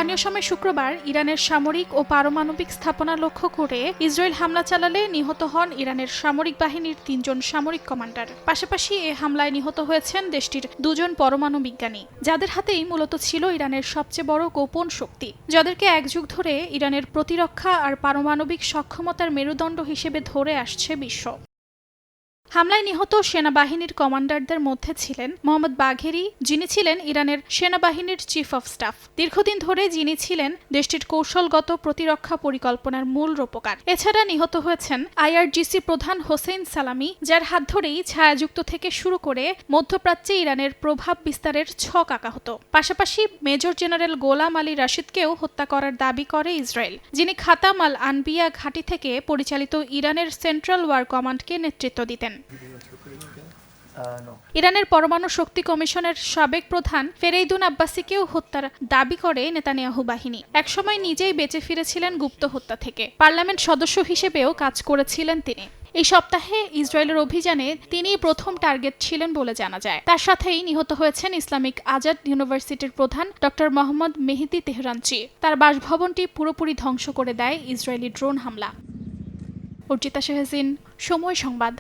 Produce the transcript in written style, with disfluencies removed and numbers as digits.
স্থানীয় সময় শুক্রবার ইরানের সামরিক ও পারমাণবিক স্থাপনা লক্ষ্য করে ইসরায়েল হামলা চালালে নিহত হন ইরানের সামরিক বাহিনীর ৩ জন সামরিক কমান্ডার। পাশাপাশি এ হামলায় নিহত হয়েছেন দেশটির ২ জন পরমাণু বিজ্ঞানী, যাদের হাতেই মূলত ছিল ইরানের সবচেয়ে বড় গোপন শক্তি, যাদেরকে এক যুগ ধরে ইরানের প্রতিরক্ষা আর পারমাণবিক সক্ষমতার মেরুদণ্ড হিসেবে ধরে আসছে বিশ্ব। হামলায় নিহত সেনাবাহিনীর কমান্ডারদের মধ্যে ছিলেন মোহাম্মদ বাঘেরি, যিনি ছিলেন ইরানের সেনাবাহিনীর চিফ অফ স্টাফ। দীর্ঘদিন ধরে যিনি ছিলেন দেশটির কৌশলগত প্রতিরক্ষা পরিকল্পনার মূল রূপকার। এছাড়া নিহত হয়েছেন আইআরজিসি প্রধান হোসেইন সালামি, যার হাত ধরেই ছায়াযুক্ত থেকে শুরু করে মধ্যপ্রাচ্যে ইরানের প্রভাব বিস্তারের ছক আঁকা হতো। পাশাপাশি মেজর জেনারেল গোলাম আলী রাশিদকেও হত্যা করার দাবি করে ইসরায়েল, যিনি খাতাম আল আনবিয়া ঘাঁটি থেকে পরিচালিত ইরানের সেন্ট্রাল ওয়ার কমান্ডকে নেতৃত্ব দিতেন। ইরানের পরমাণু শক্তি কমিশনের সাবেক প্রধান ফেরেইদুন আব্বাসিকেও হত্যার দাবি করে নেতানিয়াহু বাহিনী। একসময় নিজেই বেঁচে ফিরেছিলেন গুপ্ত হত্যা থেকে, পার্লামেন্ট সদস্য হিসেবেও কাজ করেছিলেন তিনি। এই সপ্তাহে ইসরায়েলের অভিযানে তিনিই প্রথম টার্গেট ছিলেন বলে জানা যায়। তার সাথেই নিহত হয়েছেন ইসলামিক আজাদ ইউনিভার্সিটির প্রধান ডক্টর মোহাম্মদ মেহেদি তেহরানচি। তার বাসভবনটি পুরোপুরি ধ্বংস করে দেয় ইসরায়েলি ড্রোন হামলা। অর্জিতা শাহজিন, সময় সংবাদ।